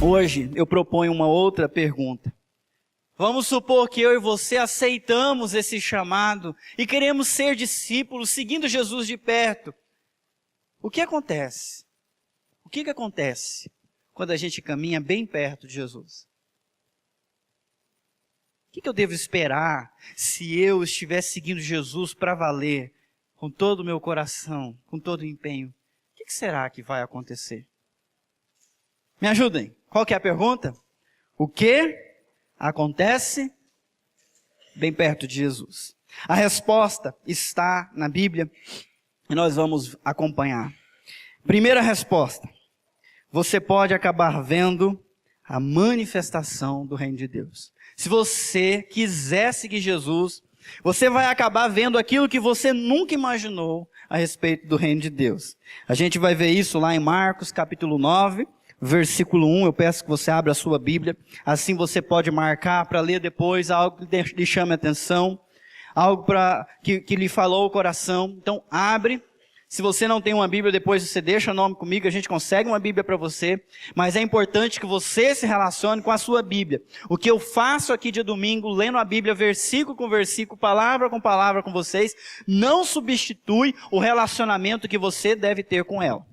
Hoje eu proponho uma outra pergunta. Vamos supor que eu e você aceitamos esse chamado e queremos ser discípulos, seguindo Jesus de perto. O que acontece? O que acontece quando a gente caminha bem perto de Jesus? O que eu devo esperar se eu estiver seguindo Jesus para valer, com todo o meu coração, com todo o empenho? O que será que vai acontecer? Me ajudem. Qual que é a pergunta? O que acontece bem perto de Jesus? A resposta está na Bíblia e nós vamos acompanhar. Primeira resposta. Você pode acabar vendo a manifestação do reino de Deus. Se você quiser seguir Jesus, você vai acabar vendo aquilo que você nunca imaginou a respeito do reino de Deus. A gente vai ver isso lá em Marcos capítulo 9, versículo 1, eu peço que você abra a sua Bíblia, assim você pode marcar para ler depois algo que lhe chame a atenção, algo que lhe falou o coração. Então abre, se você não tem uma Bíblia, depois você deixa o nome comigo, a gente consegue uma Bíblia para você, mas é importante que você se relacione com a sua Bíblia. O que eu faço aqui de domingo, lendo a Bíblia versículo com versículo, palavra com vocês, não substitui o relacionamento que você deve ter com ela,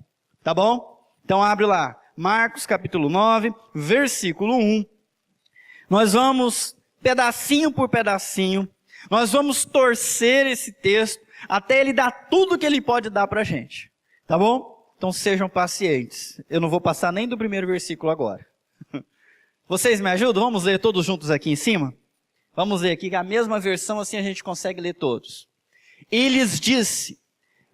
tá bom? Então abre lá. Marcos capítulo 9, versículo 1. Nós vamos, pedacinho por pedacinho, nós vamos torcer esse texto até ele dar tudo que ele pode dar para a gente. Tá bom? Então sejam pacientes. Eu não vou passar nem do primeiro versículo agora. Vocês me ajudam? Vamos ler todos juntos aqui em cima? Vamos ler aqui a mesma versão, assim a gente consegue ler todos. E lhes disse,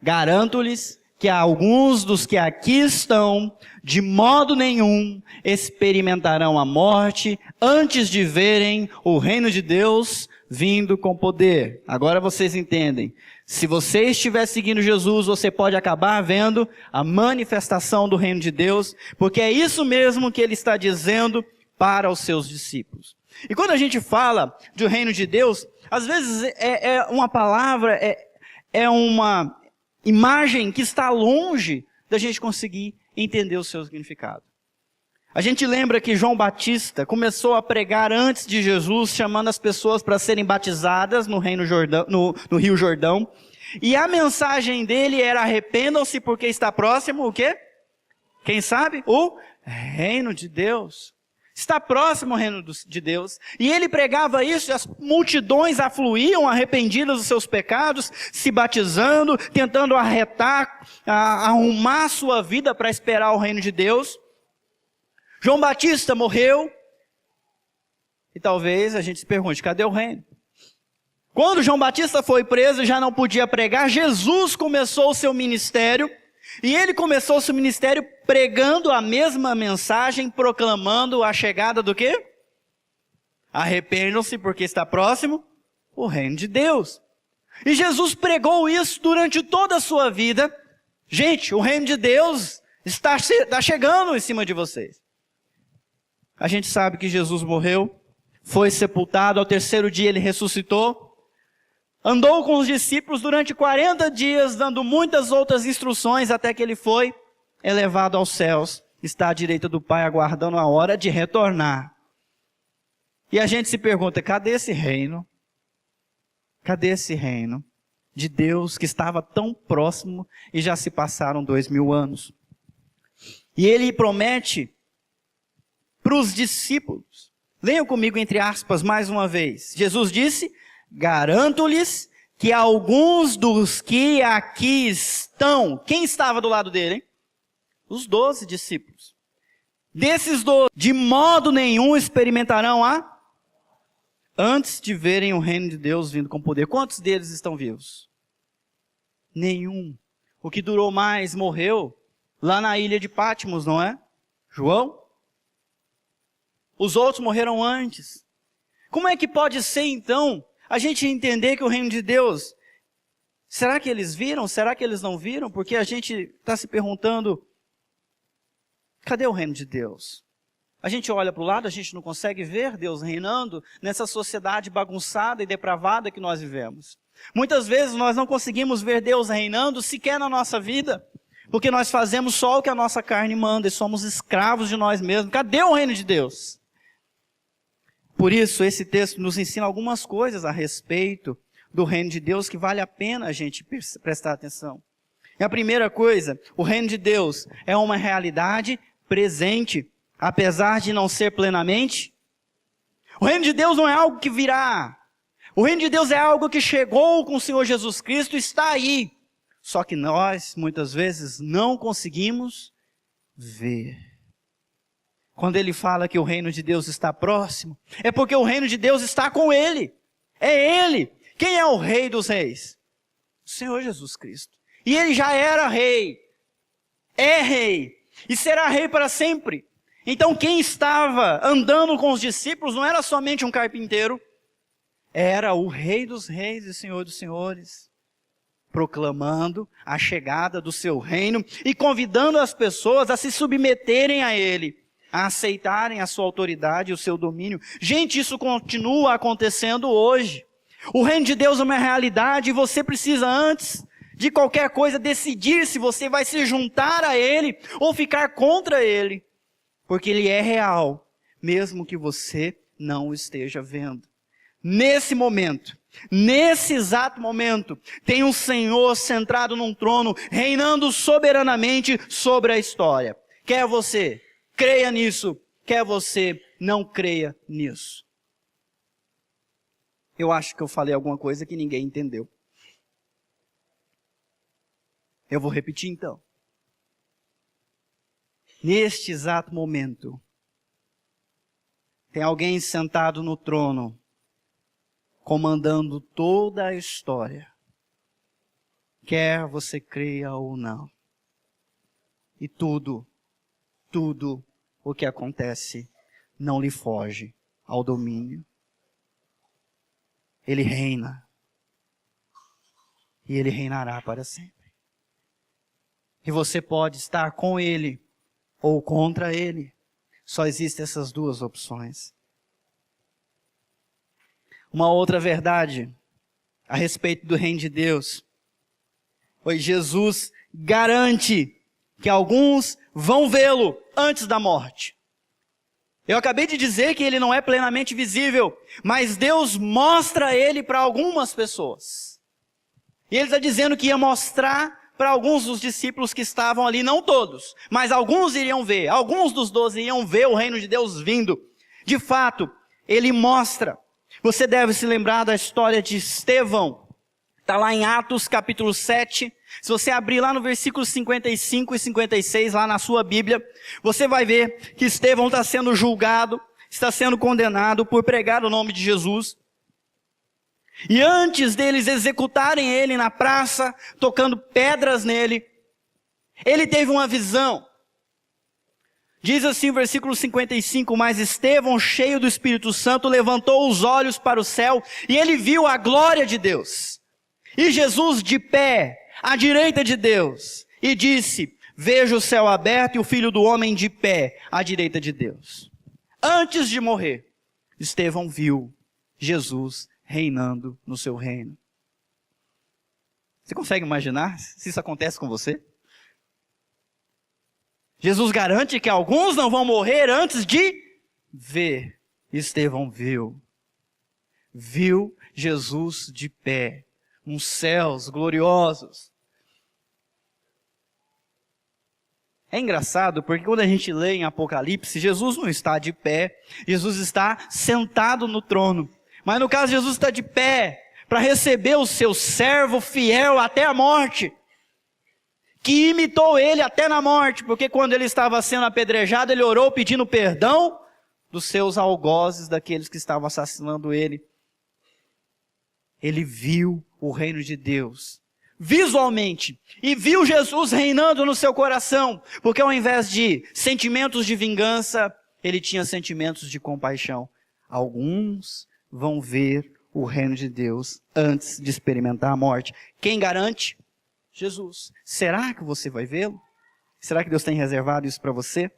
garanto-lhes que alguns dos que aqui estão, de modo nenhum, experimentarão a morte antes de verem o reino de Deus vindo com poder. Agora vocês entendem. Se você estiver seguindo Jesus, você pode acabar vendo a manifestação do reino de Deus, porque é isso mesmo que ele está dizendo para os seus discípulos. E quando a gente fala do reino de Deus, às vezes é uma palavra, é uma imagem que está longe da gente conseguir entender o seu significado. A gente lembra que João Batista começou a pregar antes de Jesus, chamando as pessoas para serem batizadas no Rio Jordão. E a mensagem dele era: arrependam-se porque está próximo o quê? Quem sabe? O reino de Deus. Está próximo o reino de Deus. E ele pregava isso e as multidões afluíam arrependidas dos seus pecados, se batizando, tentando arrumar a sua vida para esperar o reino de Deus. João Batista morreu e talvez a gente se pergunte, cadê o reino? Quando João Batista foi preso e já não podia pregar, Jesus começou o seu ministério. E ele começou o seu ministério pregando a mesma mensagem, proclamando a chegada do quê? Arrependam-se porque está próximo o reino de Deus. E Jesus pregou isso durante toda a sua vida. Gente, o reino de Deus está chegando em cima de vocês. A gente sabe que Jesus morreu, foi sepultado, ao terceiro dia ele ressuscitou. Andou com os discípulos durante 40 dias, dando muitas outras instruções, até que ele foi elevado aos céus. Está à direita do Pai, aguardando a hora de retornar. E a gente se pergunta, cadê esse reino? Cadê esse reino de Deus que estava tão próximo e já se passaram 2000 anos? E ele promete para os discípulos. Leiam comigo entre aspas mais uma vez. Jesus disse: garanto-lhes que alguns dos que aqui estão... Quem estava do lado dele, hein? Os 12 discípulos. Desses 12, de modo nenhum experimentarão antes de verem o reino de Deus vindo com poder. Quantos deles estão vivos? Nenhum. O que durou mais morreu lá na ilha de Patmos, não é? João? Os outros morreram antes. Como é que pode ser então a gente entender que o reino de Deus, será que eles viram? Será que eles não viram? Porque a gente está se perguntando, cadê o reino de Deus? A gente olha para o lado, a gente não consegue ver Deus reinando nessa sociedade bagunçada e depravada que nós vivemos. Muitas vezes nós não conseguimos ver Deus reinando sequer na nossa vida. porque nós fazemos só o que a nossa carne manda e somos escravos de nós mesmos. Cadê o reino de Deus? Por isso, esse texto nos ensina algumas coisas a respeito do reino de Deus que vale a pena a gente prestar atenção. E a primeira coisa, o reino de Deus é uma realidade presente, apesar de não ser plenamente. O reino de Deus não é algo que virá. O reino de Deus é algo que chegou com o Senhor Jesus Cristo e está aí. Só que nós, muitas vezes, não conseguimos ver. Quando ele fala que o reino de Deus está próximo, é porque o reino de Deus está com ele. É ele. Quem é o rei dos reis? O Senhor Jesus Cristo. E ele já era rei. É rei. E será rei para sempre. Então quem estava andando com os discípulos não era somente um carpinteiro. Era o rei dos reis e senhor dos senhores, proclamando a chegada do seu reino e convidando as pessoas a se submeterem a ele, a aceitarem a sua autoridade e o seu domínio. Gente, isso continua acontecendo hoje. O reino de Deus é uma realidade e você precisa, antes de qualquer coisa, decidir se você vai se juntar a ele ou ficar contra ele, porque ele é real, mesmo que você não o esteja vendo. Nesse momento, nesse exato momento, tem um Senhor centrado num trono, reinando soberanamente sobre a história. Quer você creia nisso, quer você não creia nisso. Eu acho que eu falei alguma coisa que ninguém entendeu. Eu vou repetir então. Neste exato momento, tem alguém sentado no trono, comandando toda a história, quer você creia ou não. E tudo o que acontece não lhe foge ao domínio. Ele reina, e ele reinará para sempre. E você pode estar com ele ou contra ele. Só existem essas duas opções. Uma outra verdade a respeito do reino de Deus, pois Jesus garante que alguns vão vê-lo antes da morte. Eu acabei de dizer que ele não é plenamente visível, mas Deus mostra ele para algumas pessoas. E ele está dizendo que ia mostrar para alguns dos discípulos que estavam ali, não todos, mas alguns iriam ver, alguns dos 12 iriam ver o reino de Deus vindo. De fato, ele mostra. Você deve se lembrar da história de Estevão. Está lá em Atos capítulo 7. Se você abrir lá no versículo 55 e 56, lá na sua Bíblia, você vai ver que Estevão está sendo julgado, está sendo condenado por pregar o nome de Jesus. E antes deles executarem ele na praça, tocando pedras nele, ele teve uma visão. Diz assim o versículo 55, mas Estevão, cheio do Espírito Santo, levantou os olhos para o céu e ele viu a glória de Deus. E Jesus de pé, à direita de Deus, e disse, vejo o céu aberto e o Filho do Homem de pé, à direita de Deus. Antes de morrer, Estevão viu Jesus reinando no seu reino. Você consegue imaginar se isso acontece com você? Jesus garante que alguns não vão morrer antes de ver. Estevão viu. Viu Jesus de pé, nos céus gloriosos. É engraçado porque quando a gente lê em Apocalipse, Jesus não está de pé, Jesus está sentado no trono. Mas no caso, Jesus está de pé para receber o seu servo fiel até a morte, que imitou ele até na morte, porque quando ele estava sendo apedrejado, ele orou pedindo perdão dos seus algozes, daqueles que estavam assassinando ele. Ele viu o reino de Deus visualmente e viu Jesus reinando no seu coração, porque ao invés de sentimentos de vingança, ele tinha sentimentos de compaixão. Alguns vão ver o reino de Deus antes de experimentar a morte. Quem garante? Jesus. Será que você vai vê-lo? Será que Deus tem reservado isso para você?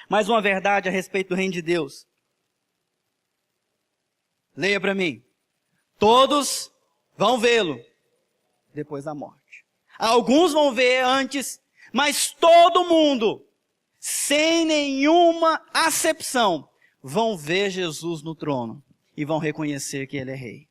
Mais uma verdade a respeito do reino de Deus. Leia para mim. Todos vão vê-lo depois da morte. Alguns vão ver antes, Mas todo mundo, sem nenhuma acepção, vão ver Jesus no trono e vão reconhecer que ele é rei.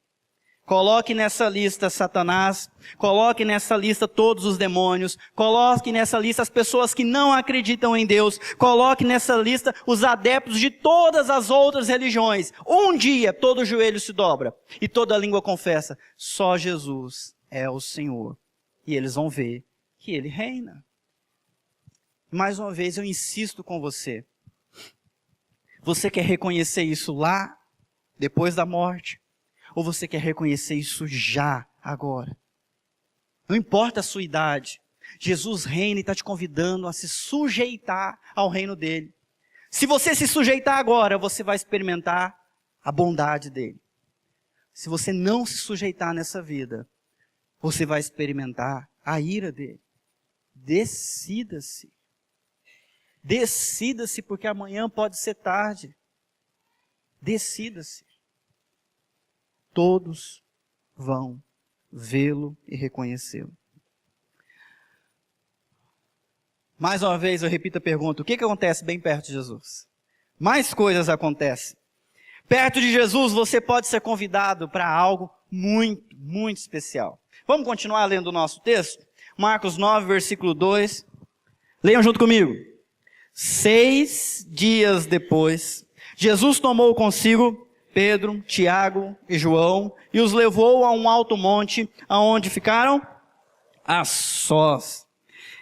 Coloque nessa lista Satanás, coloque nessa lista todos os demônios, coloque nessa lista as pessoas que não acreditam em Deus, coloque nessa lista os adeptos de todas as outras religiões. Um dia todo joelho se dobra e toda língua confessa, só Jesus é o Senhor. E eles vão ver que ele reina. Mais uma vez eu insisto com você. Você quer reconhecer isso lá, depois da morte? Ou você quer reconhecer isso já, agora? Não importa a sua idade. Jesus reina e está te convidando a se sujeitar ao reino dele. Se você se sujeitar agora, você vai experimentar a bondade dele. Se você não se sujeitar nessa vida, você vai experimentar a ira dele. Decida-se. Decida-se, porque amanhã pode ser tarde. Decida-se. Todos vão vê-lo e reconhecê-lo. Mais uma vez eu repito a pergunta, o que acontece bem perto de Jesus? Mais coisas acontecem. Perto de Jesus você pode ser convidado para algo muito, muito especial. Vamos continuar lendo o nosso texto? Marcos 9, versículo 2. Leiam junto comigo. 6 dias depois, Jesus tomou consigo Pedro, Tiago e João e os levou a um alto monte, aonde ficaram a sós.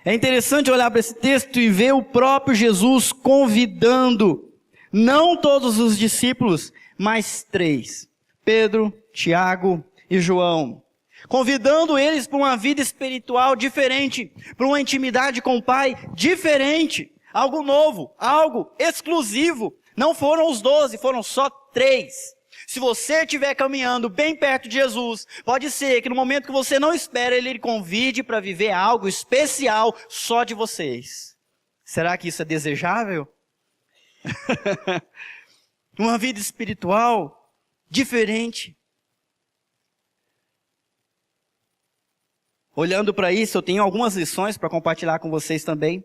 É interessante olhar para esse texto e ver o próprio Jesus convidando, não todos os discípulos, mas 3, Pedro, Tiago e João. Convidando eles para uma vida espiritual diferente, para uma intimidade com o Pai diferente, algo novo, algo exclusivo. Não foram os 12, foram só 3. Se você estiver caminhando bem perto de Jesus, pode ser que no momento que você não espera, Ele lhe convide para viver algo especial só de vocês. Será que isso é desejável? Uma vida espiritual diferente. Olhando para isso, eu tenho algumas lições para compartilhar com vocês também.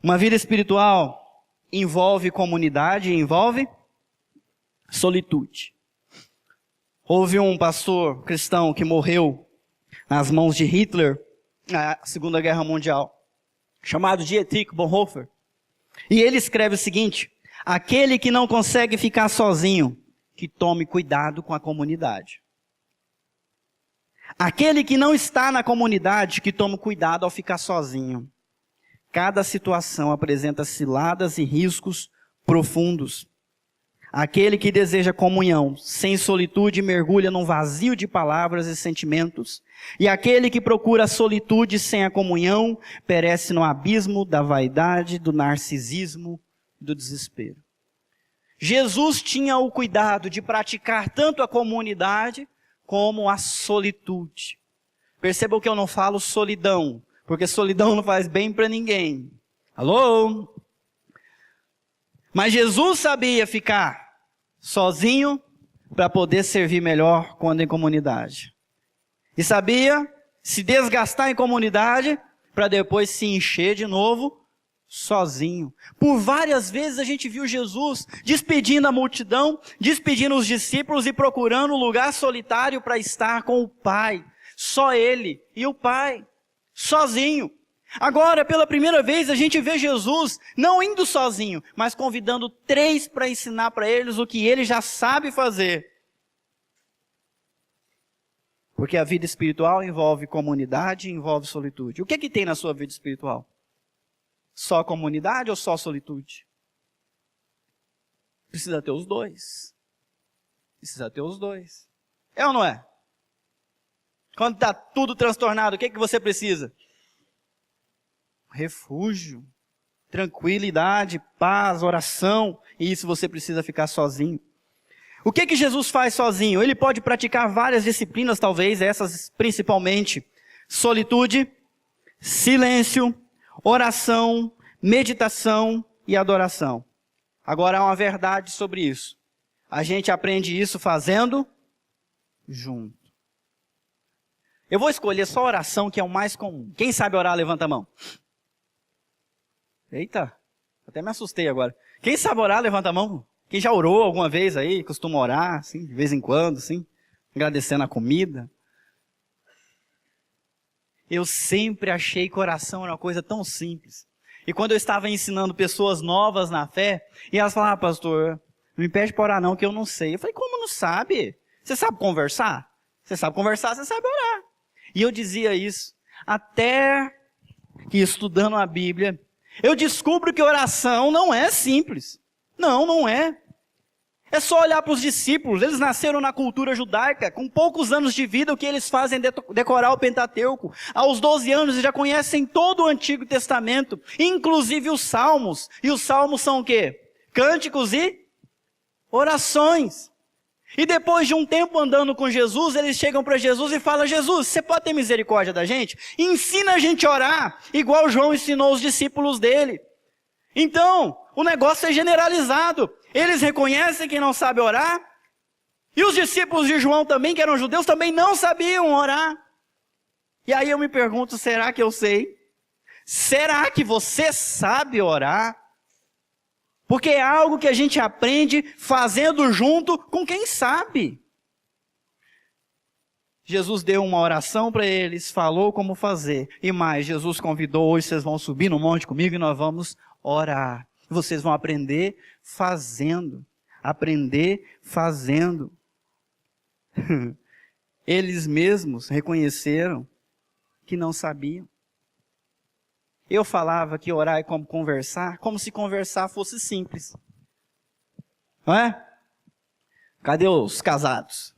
Uma vida espiritual envolve comunidade, envolve solitude. Houve um pastor cristão que morreu nas mãos de Hitler na Segunda Guerra Mundial, chamado Dietrich Bonhoeffer. E ele escreve o seguinte: aquele que não consegue ficar sozinho, que tome cuidado com a comunidade. Aquele que não está na comunidade, que tome cuidado ao ficar sozinho. Cada situação apresenta ciladas e riscos profundos. Aquele que deseja comunhão, sem solitude, mergulha num vazio de palavras e sentimentos. E aquele que procura a solitude sem a comunhão, perece no abismo da vaidade, do narcisismo e do desespero. Jesus tinha o cuidado de praticar tanto a comunidade como a solitude. Percebam que eu não falo solidão, porque solidão não faz bem para ninguém. Alô? Mas Jesus sabia ficar sozinho para poder servir melhor quando em comunidade. E sabia se desgastar em comunidade para depois se encher de novo sozinho. Por várias vezes a gente viu Jesus despedindo a multidão, despedindo os discípulos e procurando um lugar solitário para estar com o Pai. Só Ele e o Pai. Sozinho. Agora, pela primeira vez, a gente vê Jesus não indo sozinho, mas convidando 3 para ensinar para eles o que ele já sabe fazer. Porque a vida espiritual envolve comunidade e envolve solitude. O que é que tem na sua vida espiritual? Só comunidade ou só solitude? Precisa ter os dois. Precisa ter os dois. É ou não é? Quando está tudo transtornado, o que é que você precisa? Refúgio, tranquilidade, paz, oração. E isso você precisa ficar sozinho. O que Jesus faz sozinho? Ele pode praticar várias disciplinas, talvez, essas principalmente. Solitude, silêncio, oração, meditação e adoração. Agora há uma verdade sobre isso. A gente aprende isso fazendo junto. Eu vou escolher só a oração que é o mais comum. Quem sabe orar, levanta a mão. Eita, até me assustei agora. Quem sabe orar, levanta a mão. Quem já orou alguma vez aí, costuma orar, assim, de vez em quando, assim, agradecendo a comida. Eu sempre achei que oração era uma coisa tão simples. E quando eu estava ensinando pessoas novas na fé, e elas falavam, pastor, não me pede para orar não, que eu não sei. Eu falei, como não sabe? Você sabe conversar? Você sabe conversar, você sabe orar. E eu dizia isso, até que estudando a Bíblia, eu descubro que oração não é simples. Não, não é. É só olhar para os discípulos, eles nasceram na cultura judaica, com poucos anos de vida, o que eles fazem é decorar o Pentateuco. Aos 12 anos eles já conhecem todo o Antigo Testamento, inclusive os Salmos. E os Salmos são o quê? Cânticos e orações. E depois de um tempo andando com Jesus, eles chegam para Jesus e falam, Jesus, você pode ter misericórdia da gente? Ensina a gente a orar, igual João ensinou os discípulos dele. Então, o negócio é generalizado. Eles reconhecem que não sabe orar. E os discípulos de João também, que eram judeus, também não sabiam orar. E aí eu me pergunto, será que eu sei? Será que você sabe orar? Porque é algo que a gente aprende fazendo junto com quem sabe. Jesus deu uma oração para eles, falou como fazer. E mais, Jesus convidou, hoje vocês vão subir no monte comigo e nós vamos orar. Vocês vão aprender fazendo. Aprender fazendo. Eles mesmos reconheceram que não sabiam. Eu falava que orar é como conversar, como se conversar fosse simples. Não é? Cadê os casados?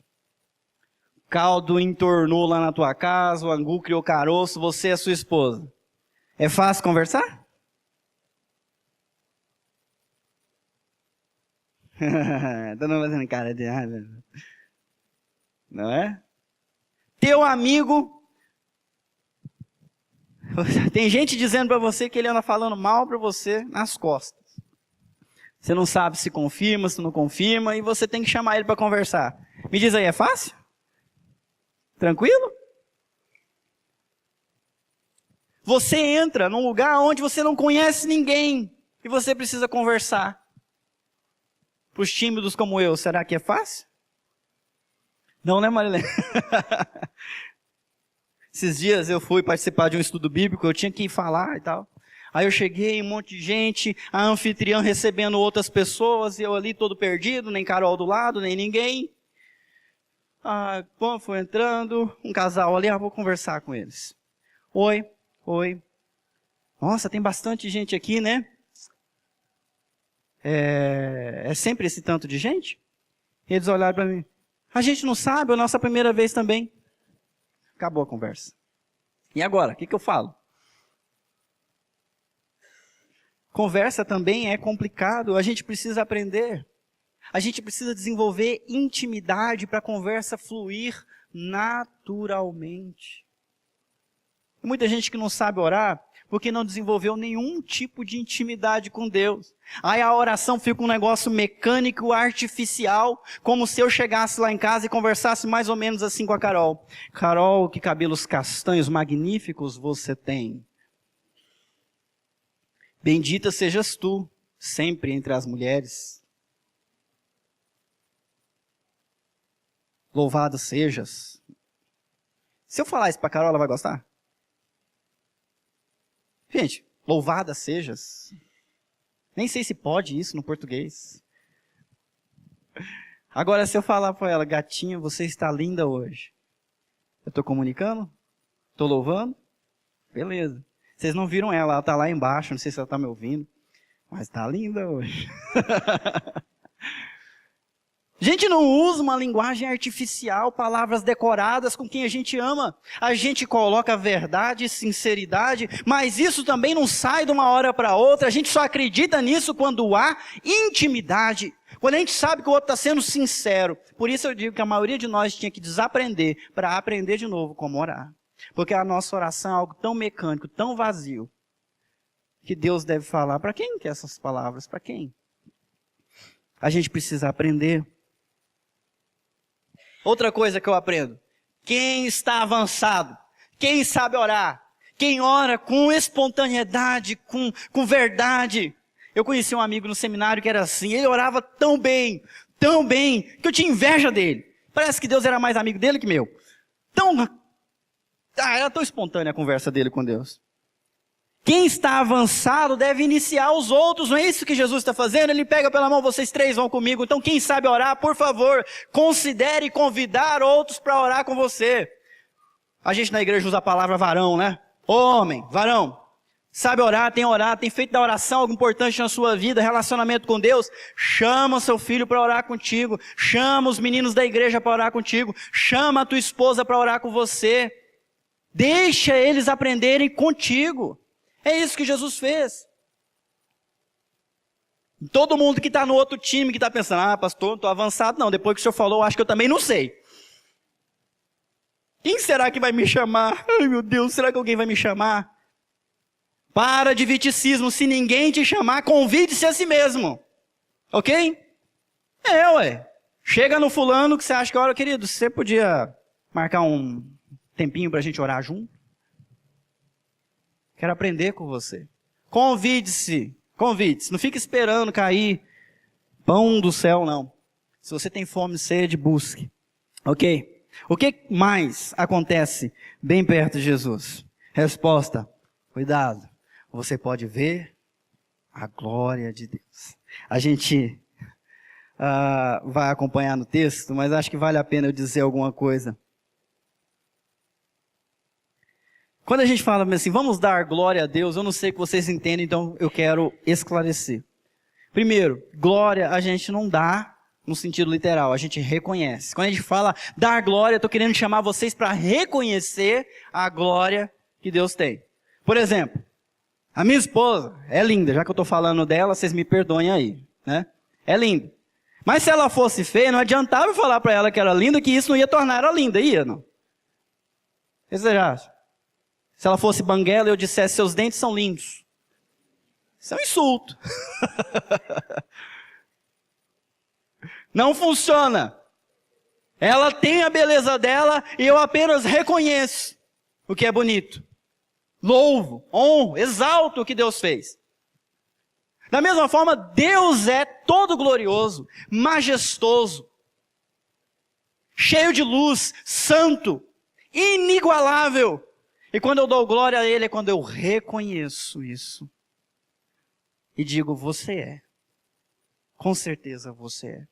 Caldo entornou lá na tua casa, o angu criou caroço, você é sua esposa. É fácil conversar? Tô não fazendo cara de nada. Não é? Teu amigo... Tem gente dizendo para você que ele anda falando mal para você nas costas. Você não sabe se confirma, se não confirma, e você tem que chamar ele para conversar. Me diz aí, é fácil? Tranquilo? Você entra num lugar onde você não conhece ninguém e você precisa conversar. Para os tímidos como eu, será que é fácil? Não, né, Marilene? Esses dias eu fui participar de um estudo bíblico, eu tinha que ir falar e tal. Aí eu cheguei, um monte de gente, a anfitriã recebendo outras pessoas, e eu ali todo perdido, nem Carol do lado, nem ninguém. Bom, foi entrando, um casal ali, vou conversar com eles. Oi. Nossa, tem bastante gente aqui, né? É sempre esse tanto de gente? E eles olharam para mim. A gente não sabe, é a nossa primeira vez também. Acabou a conversa. E agora, o que eu falo? Conversa também é complicado, a gente precisa aprender. A gente precisa desenvolver intimidade para a conversa fluir naturalmente. Tem muita gente que não sabe orar porque não desenvolveu nenhum tipo de intimidade com Deus. Aí a oração fica um negócio mecânico, artificial, como se eu chegasse lá em casa e conversasse mais ou menos assim com a Carol. Carol, que cabelos castanhos magníficos você tem. Bendita sejas tu, sempre entre as mulheres. Louvado sejas. Se eu falar isso para a Carol, ela vai gostar? Gente, louvada sejas. Nem sei se pode isso no português. Agora, se eu falar para ela, gatinha, você está linda hoje. Eu estou comunicando? Estou louvando? Beleza. Vocês não viram ela está lá embaixo, não sei se ela está me ouvindo. Mas está linda hoje. A gente não usa uma linguagem artificial, palavras decoradas com quem a gente ama. A gente coloca verdade e sinceridade, mas isso também não sai de uma hora para outra. A gente só acredita nisso quando há intimidade. Quando a gente sabe que o outro está sendo sincero. Por isso eu digo que a maioria de nós tinha que desaprender para aprender de novo como orar. Porque a nossa oração é algo tão mecânico, tão vazio, que Deus deve falar. Para quem que é essas palavras? Para quem? A gente precisa aprender. Outra coisa que eu aprendo, Quem está avançado? Quem sabe orar? Quem ora com espontaneidade, com verdade? Eu conheci um amigo no seminário que era assim, ele orava tão bem, que eu tinha inveja dele. Parece que Deus era mais amigo dele que meu. Era tão espontânea a conversa dele com Deus. Quem está avançado deve iniciar os outros, não é isso que Jesus está fazendo? Ele pega pela mão, vocês três vão comigo. Então quem sabe orar, por favor, considere convidar outros para orar com você. A gente na igreja usa a palavra varão, né? Homem, varão. Sabe orar, tem feito da oração algo importante na sua vida, relacionamento com Deus. Chama seu filho para orar contigo. Chama os meninos da igreja para orar contigo. Chama a tua esposa para orar com você. Deixa eles aprenderem contigo. É isso que Jesus fez. Todo mundo que está no outro time, que está pensando, pastor, não estou avançado não, depois que o senhor falou, acho que eu também não sei. Quem será que vai me chamar? Ai meu Deus, será que alguém vai me chamar? Para de viticismo, se ninguém te chamar, convide-se a si mesmo. Ok? Chega no fulano que você acha que, olha, querido, você podia marcar um tempinho para a gente orar junto? Quero aprender com você. Convide-se. Não fique esperando cair pão do céu, não. Se você tem fome e sede, busque. Ok? O que mais acontece bem perto de Jesus? Resposta, cuidado. Você pode ver a glória de Deus. A gente vai acompanhar no texto, mas acho que vale a pena eu dizer alguma coisa. Quando a gente fala assim, vamos dar glória a Deus, eu não sei o que vocês entendem, então eu quero esclarecer. Primeiro, glória a gente não dá no sentido literal, a gente reconhece. Quando a gente fala dar glória, eu estou querendo chamar vocês para reconhecer a glória que Deus tem. Por exemplo, a minha esposa é linda, já que eu estou falando dela, vocês me perdoem aí, né? É linda. Mas se ela fosse feia, não adiantava eu falar para ela que era linda, que isso não ia tornar ela linda, ia não? O que você acha? Se ela fosse banguela e eu dissesse, seus dentes são lindos. Isso é um insulto. Não funciona. Ela tem a beleza dela e eu apenas reconheço o que é bonito. Louvo, honro, exalto o que Deus fez. Da mesma forma, Deus é todo glorioso, majestoso, cheio de luz, santo, inigualável. E quando eu dou glória a Ele é quando eu reconheço isso. E digo, você é. Com certeza você é.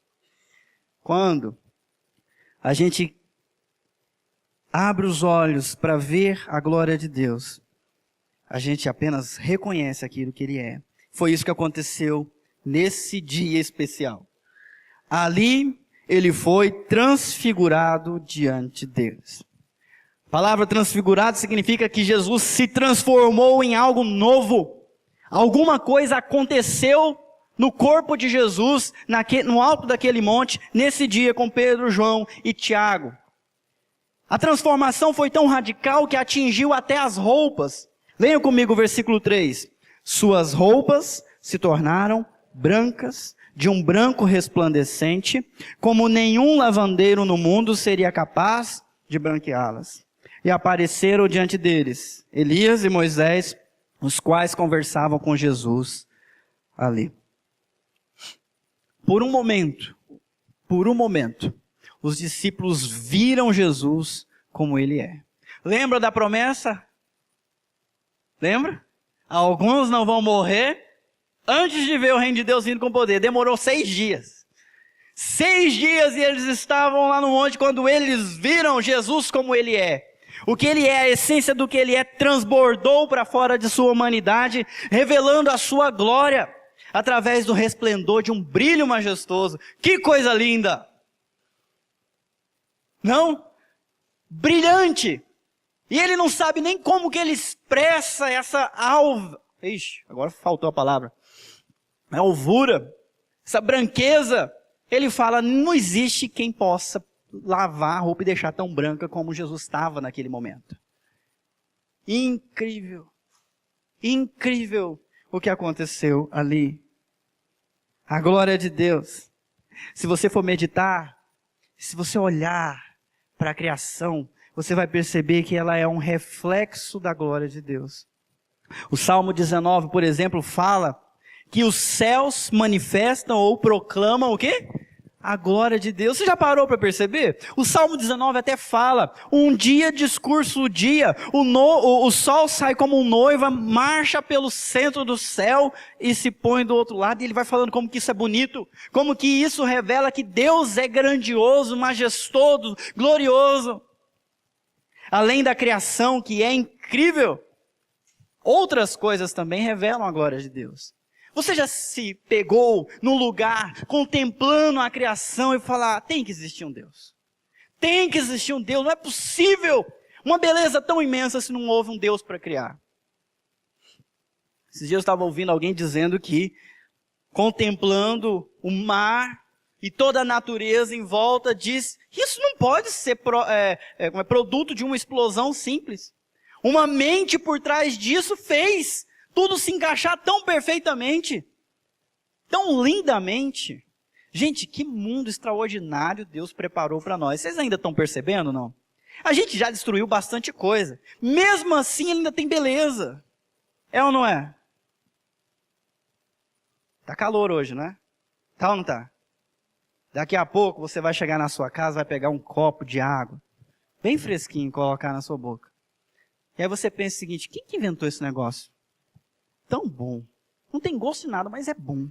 Quando a gente abre os olhos para ver a glória de Deus, a gente apenas reconhece aquilo que Ele é. Foi isso que aconteceu nesse dia especial. Ali, Ele foi transfigurado diante deles. A palavra transfigurado significa que Jesus se transformou em algo novo. Alguma coisa aconteceu no corpo de Jesus, no alto daquele monte, nesse dia com Pedro, João e Tiago. A transformação foi tão radical que atingiu até as roupas. Leiam comigo o versículo 3. Suas roupas se tornaram brancas, de um branco resplandecente, como nenhum lavandeiro no mundo seria capaz de branqueá-las. E apareceram diante deles Elias e Moisés, os quais conversavam com Jesus ali. Por um momento, os discípulos viram Jesus como Ele é. Lembra da promessa? Lembra? Alguns não vão morrer antes de ver o reino de Deus vindo com poder. Demorou 6 dias. 6 dias e eles estavam lá no monte quando eles viram Jesus como Ele é. O que Ele é, a essência do que Ele é, transbordou para fora de sua humanidade, revelando a sua glória, através do resplendor de um brilho majestoso. Que coisa linda! Não? Brilhante! E ele não sabe nem como que ele expressa essa agora faltou a palavra. Alvura, essa branqueza. Ele fala, não existe quem possa lavar a roupa e deixar tão branca como Jesus estava naquele momento. Incrível. Incrível o que aconteceu ali. A glória de Deus. Se você for meditar, se você olhar para a criação, você vai perceber que ela é um reflexo da glória de Deus. O Salmo 19, por exemplo, fala que os céus manifestam ou proclamam o quê? A glória de Deus. Você já parou para perceber? O Salmo 19 até fala, um dia discurso o dia, o sol sai como um noiva, marcha pelo centro do céu e se põe do outro lado, e ele vai falando como que isso é bonito, como que isso revela que Deus é grandioso, majestoso, glorioso. Além da criação que é incrível, outras coisas também revelam a glória de Deus. Você já se pegou num lugar, contemplando a criação e falar, tem que existir um Deus. Tem que existir um Deus, não é possível uma beleza tão imensa se não houve um Deus para criar. Esses dias eu estava ouvindo alguém dizendo que, contemplando o mar e toda a natureza em volta, diz, isso não pode ser produto de uma explosão simples. Uma mente por trás disso fez tudo se encaixar tão perfeitamente, tão lindamente. Gente, que mundo extraordinário Deus preparou para nós. Vocês ainda estão percebendo, não? A gente já destruiu bastante coisa. Mesmo assim, ainda tem beleza. É ou não é? Tá calor hoje, né? Tá ou não tá? Daqui a pouco você vai chegar na sua casa, vai pegar um copo de água, bem fresquinho, e colocar na sua boca. E aí você pensa o seguinte, quem que inventou esse negócio? Tão bom. Não tem gosto de nada, mas é bom.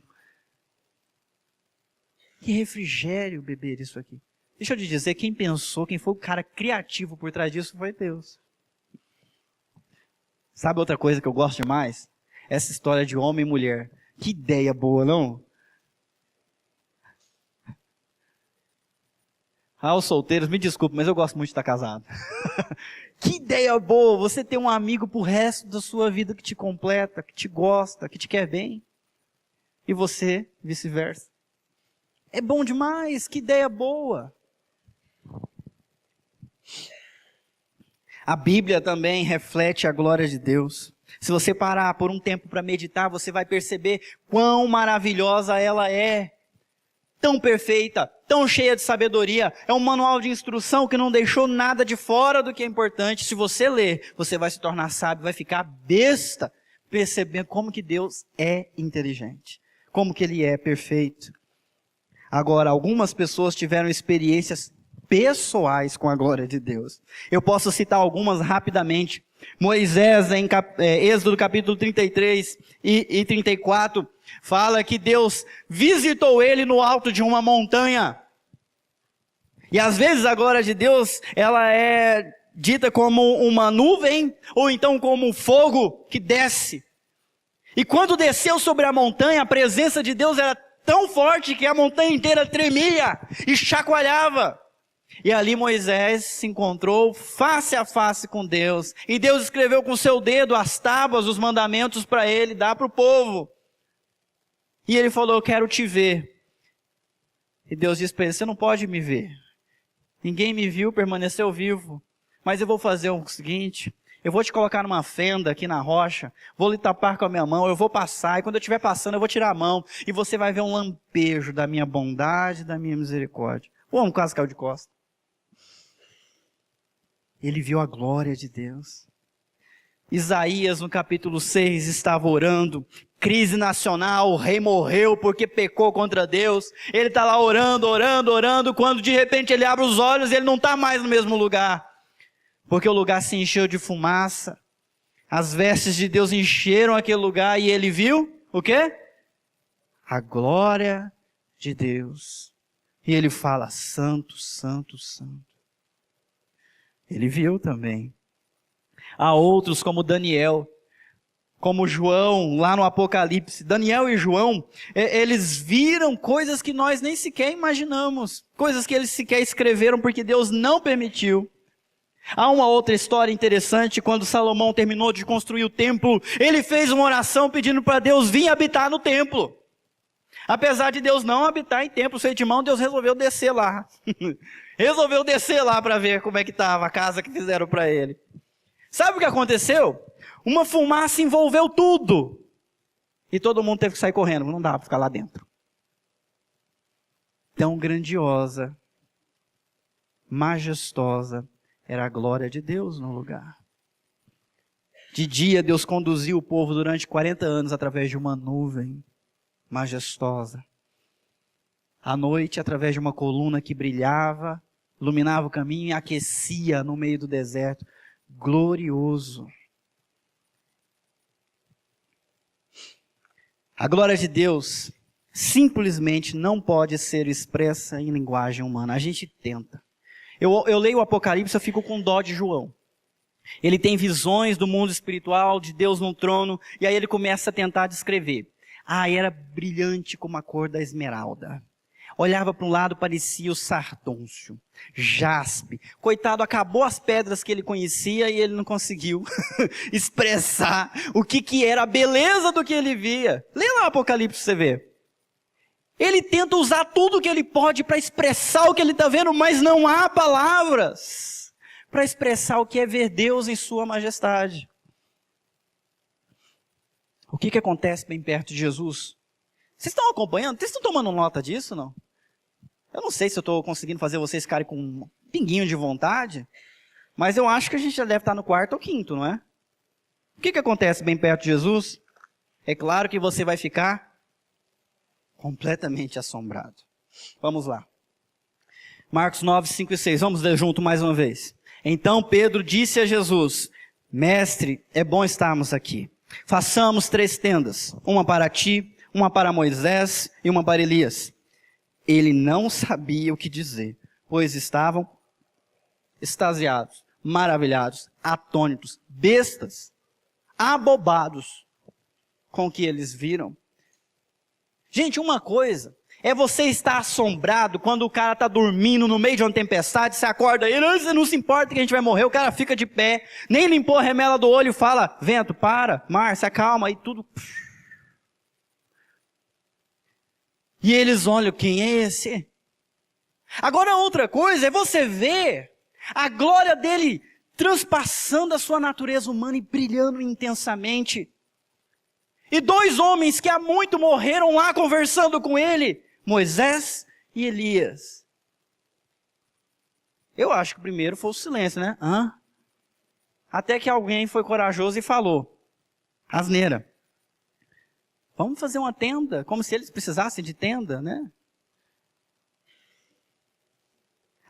Que refrigério beber isso aqui. Deixa eu te dizer, quem pensou, quem foi o cara criativo por trás disso foi Deus. Sabe outra coisa que eu gosto demais? Essa história de homem e mulher. Que ideia boa, não? Os solteiros, me desculpe, mas eu gosto muito de estar casado. Que ideia boa, você ter um amigo pro resto da sua vida que te completa, que te gosta, que te quer bem. E você, vice-versa. É bom demais, que ideia boa. A Bíblia também reflete a glória de Deus. Se você parar por um tempo para meditar, você vai perceber quão maravilhosa ela é. Tão perfeita, tão cheia de sabedoria. É um manual de instrução que não deixou nada de fora do que é importante. Se você ler, você vai se tornar sábio, vai ficar besta, percebendo como que Deus é inteligente, como que Ele é perfeito. Agora, algumas pessoas tiveram experiências pessoais com a glória de Deus. Eu posso citar algumas rapidamente. Moisés, em Êxodo capítulo 33 e 34, fala que Deus visitou ele no alto de uma montanha. E às vezes a glória de Deus, ela é dita como uma nuvem, ou então como um fogo que desce. E quando desceu sobre a montanha, a presença de Deus era tão forte que a montanha inteira tremia e chacoalhava. E ali Moisés se encontrou face a face com Deus. E Deus escreveu com seu dedo as tábuas, os mandamentos para ele dar para o povo. E ele falou, eu quero te ver. E Deus disse para ele, você não pode me ver. Ninguém me viu, permaneceu vivo. Mas eu vou fazer o seguinte, eu vou te colocar numa fenda aqui na rocha, vou lhe tapar com a minha mão, eu vou passar, e quando eu estiver passando eu vou tirar a mão, e você vai ver um lampejo da minha bondade, da minha misericórdia. O homem quase caiu de costas. Ele viu a glória de Deus. Isaías, no capítulo 6, estava orando, crise nacional, o rei morreu porque pecou contra Deus. Ele está lá orando, quando de repente ele abre os olhos e ele não está mais no mesmo lugar. Porque o lugar se encheu de fumaça, as vestes de Deus encheram aquele lugar e ele viu o quê? A glória de Deus. E ele fala, santo, santo, santo. Ele viu também. Há outros como Daniel, como João, lá no Apocalipse. Daniel e João, eles viram coisas que nós nem sequer imaginamos. Coisas que eles sequer escreveram porque Deus não permitiu. Há uma outra história interessante, quando Salomão terminou de construir o templo, ele fez uma oração pedindo para Deus vir habitar no templo. Apesar de Deus não habitar em templo feito de mão, Deus resolveu descer lá. Resolveu descer lá para ver como é que estava a casa que fizeram para ele. Sabe o que aconteceu? Uma fumaça envolveu tudo. E todo mundo teve que sair correndo, não dava para ficar lá dentro. Tão grandiosa, majestosa Era a glória de Deus no lugar. De dia, Deus conduziu o povo durante 40 anos através de uma nuvem majestosa. À noite, através de uma coluna que brilhava, iluminava o caminho e aquecia no meio do deserto. Glorioso. A glória de Deus simplesmente não pode ser expressa em linguagem humana. A gente tenta. Eu leio o Apocalipse, eu fico com dó de João. Ele tem visões do mundo espiritual, de Deus no trono, e aí ele começa a tentar descrever. Era brilhante como a cor da esmeralda. Olhava para um lado, parecia o sardôncio, jaspe. Coitado, acabou as pedras que ele conhecia e ele não conseguiu expressar o que era a beleza do que ele via. Lê lá o Apocalipse para você ver. Ele tenta usar tudo que ele pode para expressar o que ele está vendo, mas não há palavras para expressar o que é ver Deus em sua majestade. O que acontece bem perto de Jesus? Vocês estão acompanhando? Vocês estão tomando nota disso, não? Eu não sei se eu estou conseguindo fazer vocês ficarem com um pinguinho de vontade, mas eu acho que a gente já deve estar no quarto ou quinto, não é? O que acontece bem perto de Jesus? É claro que você vai ficar completamente assombrado. Vamos lá. Marcos 9, 5 e 6. Vamos ler junto mais uma vez. Então Pedro disse a Jesus: Mestre, é bom estarmos aqui. Façamos 3 tendas, uma para ti, uma para Moisés e uma para Elias. Ele não sabia o que dizer, pois estavam extasiados, maravilhados, atônitos, bestas, abobados com o que eles viram. Gente, uma coisa é você estar assombrado quando o cara está dormindo no meio de uma tempestade, você acorda ele, você não se importa que a gente vai morrer, o cara fica de pé, nem limpou a remela do olho e fala: vento, para, mar, se acalma, e tudo. E eles olham: quem é esse? Agora outra coisa é você ver a glória dele transpassando a sua natureza humana e brilhando intensamente. E 2 homens que há muito morreram lá conversando com ele, Moisés e Elias. Eu acho que o primeiro foi o silêncio, né? Até que alguém foi corajoso e falou: asneira. Vamos fazer uma tenda, como se eles precisassem de tenda, né?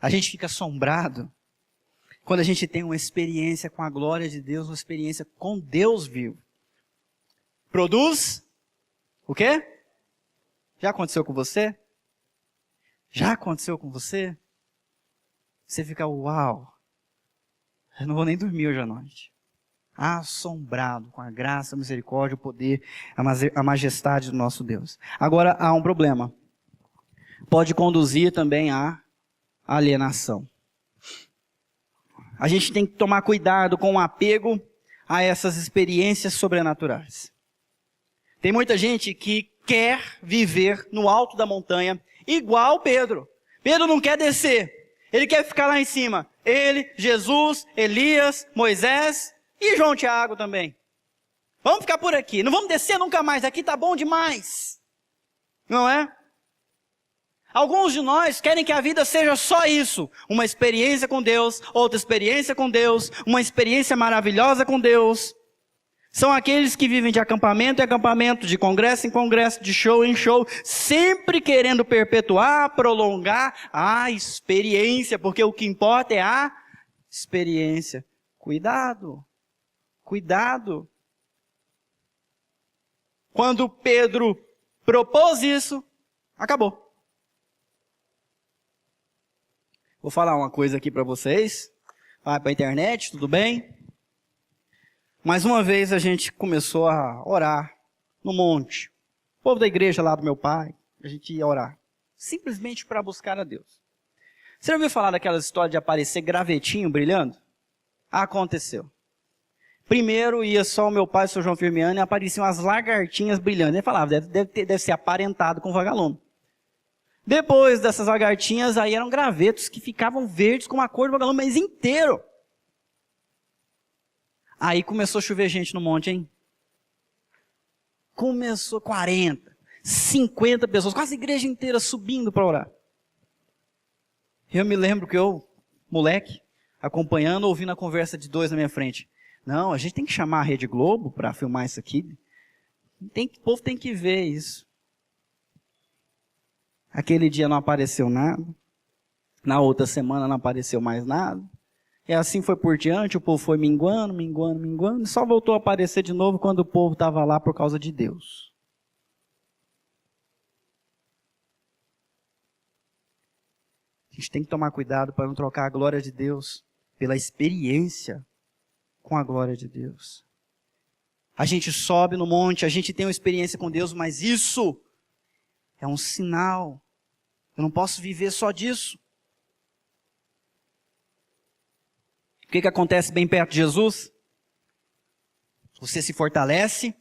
A gente fica assombrado quando a gente tem uma experiência com a glória de Deus, uma experiência com Deus vivo. Produz o quê? Já aconteceu com você? Já aconteceu com você? Você fica: uau, eu não vou nem dormir hoje à noite. Assombrado com a graça, a misericórdia, o poder, a majestade do nosso Deus. Agora, há um problema. Pode conduzir também à alienação. A gente tem que tomar cuidado com o apego a essas experiências sobrenaturais. Tem muita gente que quer viver no alto da montanha igual Pedro. Pedro não quer descer. Ele quer ficar lá em cima. Ele, Jesus, Elias, Moisés e João Tiago também. Vamos ficar por aqui. Não vamos descer nunca mais. Aqui está bom demais. Não é? Alguns de nós querem que a vida seja só isso. Uma experiência com Deus, outra experiência com Deus, uma experiência maravilhosa com Deus. São aqueles que vivem de acampamento em acampamento, de congresso em congresso, de show em show, sempre querendo perpetuar, prolongar a experiência, porque o que importa é a experiência. Cuidado, cuidado. Quando Pedro propôs isso, acabou. Vou falar uma coisa aqui para vocês, vai para a internet, tudo bem? Mais uma vez a gente começou a orar no monte. O povo da igreja lá do meu pai, a gente ia orar. Simplesmente para buscar a Deus. Você já ouviu falar daquela história de aparecer gravetinho brilhando? Aconteceu. Primeiro ia só o meu pai, o seu João Firmiano, e apareciam as lagartinhas brilhando. Ele falava: deve ser aparentado com vagalume. Depois dessas lagartinhas, aí eram gravetos que ficavam verdes com a cor do vagalume, mas inteiro. Aí começou a chover gente no monte, hein? Começou 40, 50 pessoas, quase a igreja inteira subindo para orar. Eu me lembro que eu, moleque, acompanhando, ouvindo a conversa de dois na minha frente. Não, a gente tem que chamar a Rede Globo para filmar isso aqui. O povo tem que ver isso. Aquele dia não apareceu nada. Na outra semana não apareceu mais nada. E assim foi por diante, o povo foi minguando, e só voltou a aparecer de novo quando o povo estava lá por causa de Deus. A gente tem que tomar cuidado para não trocar a glória de Deus pela experiência com a glória de Deus. A gente sobe no monte, a gente tem uma experiência com Deus, mas isso é um sinal. Eu não posso viver só disso. O que acontece bem perto de Jesus? Você se fortalece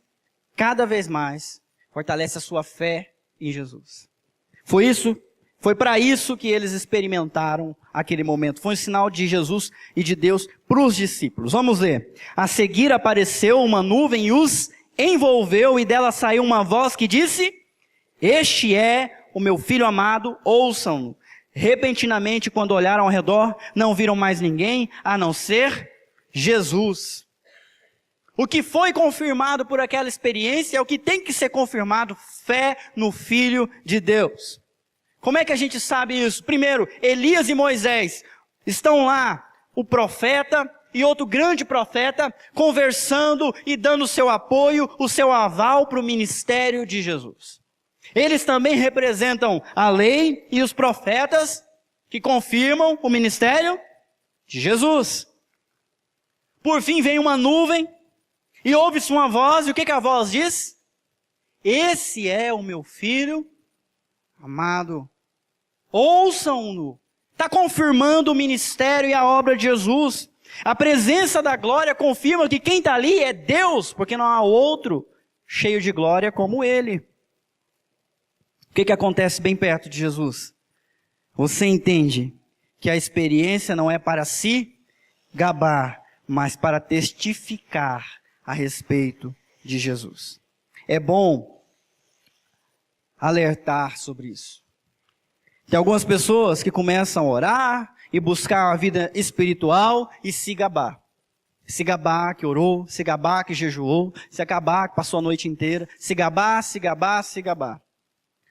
cada vez mais, fortalece a sua fé em Jesus. Foi para isso que eles experimentaram aquele momento. Foi um sinal de Jesus e de Deus para os discípulos. Vamos ler. A seguir apareceu uma nuvem e os envolveu, e dela saiu uma voz que disse: Este é o meu filho amado, ouçam-no. Repentinamente, quando olharam ao redor, não viram mais ninguém, a não ser Jesus. O que foi confirmado por aquela experiência é o que tem que ser confirmado: fé no Filho de Deus. Como é que a gente sabe isso? Primeiro, Elias e Moisés estão lá, o profeta e outro grande profeta, conversando e dando seu apoio, o seu aval para o ministério de Jesus. Eles também representam a lei e os profetas que confirmam o ministério de Jesus. Por fim vem uma nuvem e ouve-se uma voz, e o que a voz diz? Esse é o meu filho amado. Ouçam-no. Está confirmando o ministério e a obra de Jesus. A presença da glória confirma que quem está ali é Deus, porque não há outro cheio de glória como Ele. O que acontece bem perto de Jesus? Você entende que a experiência não é para se gabar, mas para testificar a respeito de Jesus. É bom alertar sobre isso. Tem algumas pessoas que começam a orar e buscar uma vida espiritual e se gabar. Se gabar que orou, se gabar que jejuou, se gabar que passou a noite inteira, se gabar.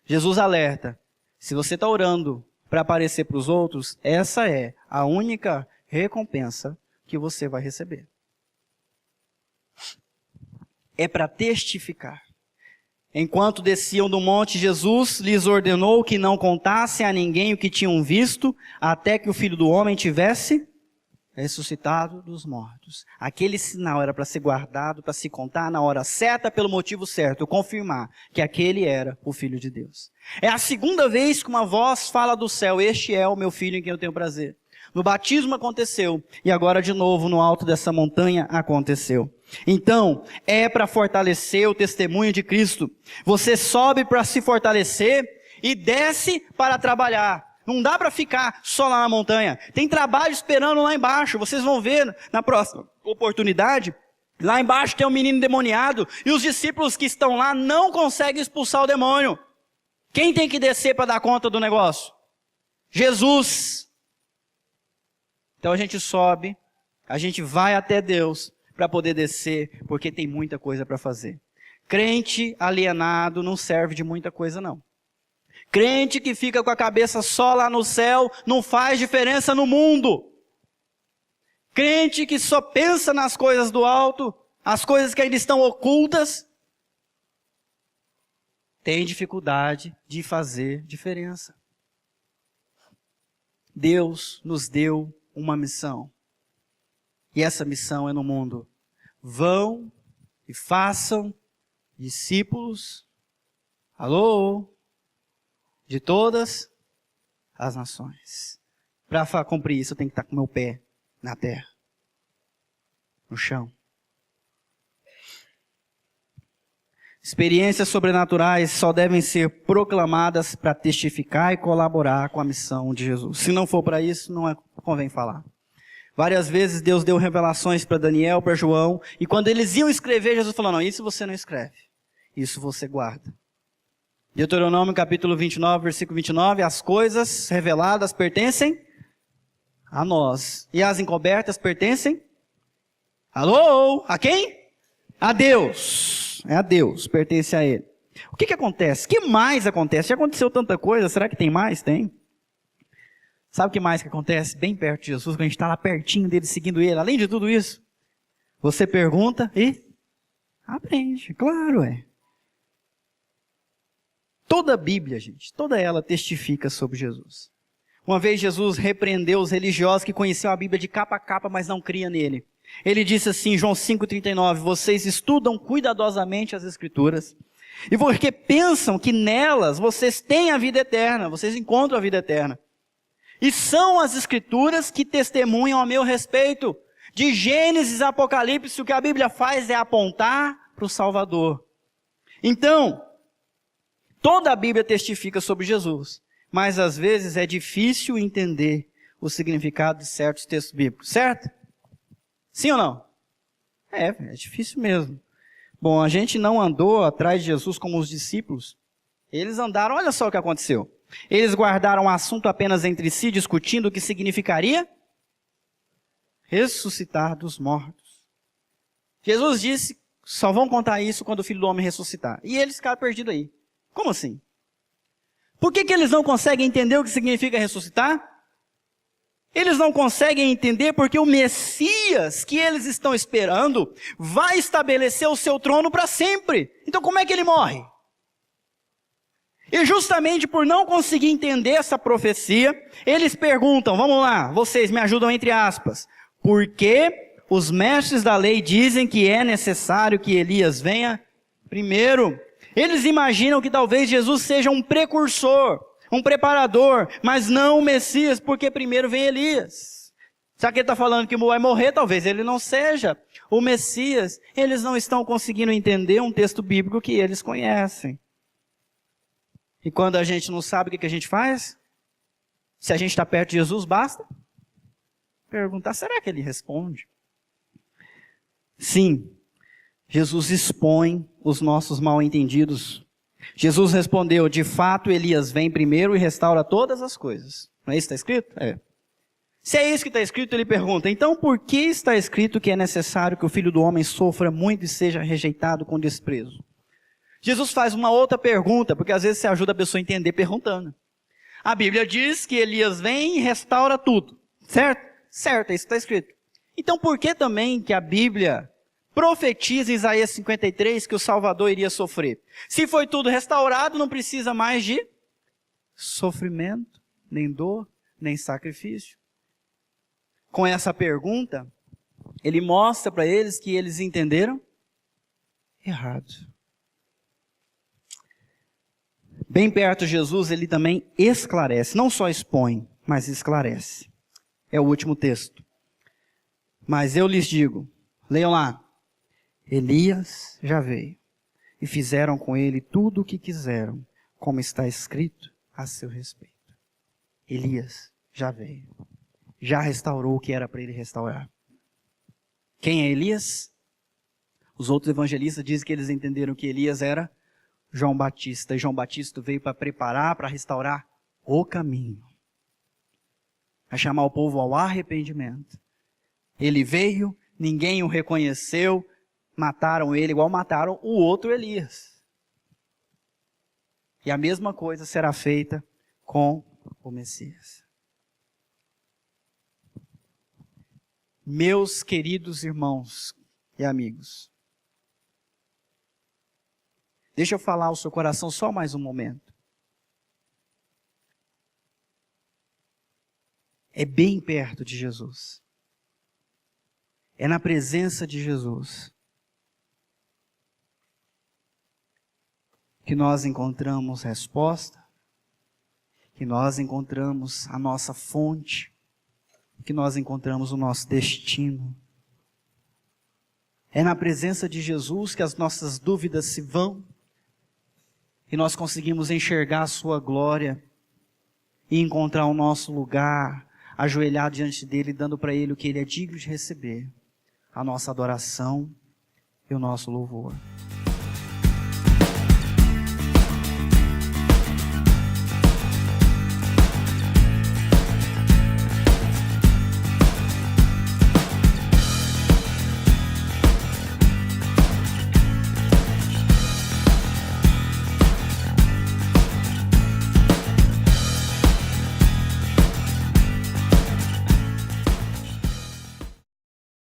Jesus alerta: se você está orando para aparecer para os outros, essa é a única recompensa que você vai receber. É para testificar. Enquanto desciam do monte, Jesus lhes ordenou que não contassem a ninguém o que tinham visto, até que o Filho do Homem tivesse ressuscitado dos mortos. Aquele sinal era para ser guardado, para se contar na hora certa, pelo motivo certo, confirmar que aquele era o Filho de Deus. É a segunda vez que uma voz fala do céu: Este é o meu Filho em quem eu tenho prazer. No batismo aconteceu, e agora de novo no alto dessa montanha aconteceu. Então, é para fortalecer o testemunho de Cristo. Você sobe para se fortalecer e desce para trabalhar. Não dá para ficar só lá na montanha. Tem trabalho esperando lá embaixo. Vocês vão ver na próxima oportunidade. Lá embaixo tem um menino endemoniado e os discípulos que estão lá não conseguem expulsar o demônio. Quem tem que descer para dar conta do negócio? Jesus. Então a gente sobe, a gente vai até Deus para poder descer, porque tem muita coisa para fazer. Crente alienado não serve de muita coisa não. Crente que fica com a cabeça só lá no céu não faz diferença no mundo. Crente que só pensa nas coisas do alto, as coisas que ainda estão ocultas, tem dificuldade de fazer diferença. Deus nos deu uma missão. E essa missão é no mundo. Vão e façam discípulos. Alô? De todas as nações. Para cumprir isso, eu tenho que estar com o meu pé na terra. No chão. Experiências sobrenaturais só devem ser proclamadas para testificar e colaborar com a missão de Jesus. Se não for para isso, não convém falar. Várias vezes Deus deu revelações para Daniel, para João, e quando eles iam escrever, Jesus falou: não, isso você não escreve, isso você guarda. Deuteronômio capítulo 29, versículo 29, as coisas reveladas pertencem A nós. E as encobertas pertencem? Alô? A quem? A Deus. É a Deus, pertence a Ele. O que acontece? O que mais acontece? Já aconteceu tanta coisa, será que tem mais? Tem. Sabe o que mais que acontece? Bem perto de Jesus, quando a gente está lá pertinho dele, seguindo Ele. Além de tudo isso, você pergunta e aprende. Claro, Toda a Bíblia, gente, toda ela testifica sobre Jesus. Uma vez Jesus repreendeu os religiosos que conheciam a Bíblia de capa a capa, mas não criam nele. Ele disse assim, João 5,39, vocês estudam cuidadosamente as Escrituras, e porque pensam que nelas vocês têm a vida eterna, vocês encontram a vida eterna. E são as Escrituras que testemunham a meu respeito. De Gênesis a Apocalipse, o que a Bíblia faz é apontar para o Salvador. Então, toda a Bíblia testifica sobre Jesus, mas às vezes é difícil entender o significado de certos textos bíblicos, certo? Sim ou não? É difícil mesmo. Bom, a gente não andou atrás de Jesus como os discípulos. Eles andaram, olha só o que aconteceu. Eles guardaram o assunto apenas entre si, discutindo o que significaria ressuscitar dos mortos. Jesus disse, só vão contar isso quando o Filho do Homem ressuscitar. E eles ficaram perdidos aí. Como assim? Por que eles não conseguem entender o que significa ressuscitar? Eles não conseguem entender porque o Messias que eles estão esperando vai estabelecer o seu trono para sempre. Então como é que ele morre? E justamente por não conseguir entender essa profecia, eles perguntam, vamos lá, vocês me ajudam entre aspas, por que os mestres da lei dizem que é necessário que Elias venha primeiro? Eles imaginam que talvez Jesus seja um precursor, um preparador, mas não o Messias, porque primeiro vem Elias. Já que ele está falando que vai morrer, talvez ele não seja o Messias. Eles não estão conseguindo entender um texto bíblico que eles conhecem. E quando a gente não sabe, o que a gente faz? Se a gente está perto de Jesus, basta perguntar, será que ele responde? Sim, Jesus expõe os nossos mal-entendidos. Jesus respondeu, de fato Elias vem primeiro e restaura todas as coisas. Não é isso que está escrito? É. Se é isso que está escrito, ele pergunta, então por que está escrito que é necessário que o Filho do Homem sofra muito e seja rejeitado com desprezo? Jesus faz uma outra pergunta, porque às vezes você ajuda a pessoa a entender perguntando. A Bíblia diz que Elias vem e restaura tudo, certo? Certo, é isso que está escrito. Então por que também que a Bíblia profetiza em Isaías 53 que o Salvador iria sofrer? Se foi tudo restaurado, não precisa mais de sofrimento, nem dor, nem sacrifício. Com essa pergunta, ele mostra para eles que eles entenderam errado. Bem perto de Jesus, ele também esclarece, não só expõe, mas esclarece. É o último texto. Mas eu lhes digo, leiam lá, Elias já veio, e fizeram com ele tudo o que quiseram, como está escrito a seu respeito. Elias já veio, já restaurou o que era para ele restaurar. Quem é Elias? Os outros evangelistas dizem que eles entenderam que Elias era João Batista, e João Batista veio para preparar, para restaurar o caminho, a chamar o povo ao arrependimento. Ele veio, ninguém o reconheceu, mataram ele igual mataram o outro Elias. E a mesma coisa será feita com o Messias. Meus queridos irmãos e amigos, deixa eu falar ao seu coração só mais um momento. É bem perto de Jesus. É na presença de Jesus que nós encontramos resposta, que nós encontramos a nossa fonte, que nós encontramos o nosso destino. É na presença de Jesus que as nossas dúvidas se vão, e nós conseguimos enxergar a sua glória e encontrar o nosso lugar, ajoelhado diante dele, dando para ele o que ele é digno de receber, a nossa adoração e o nosso louvor.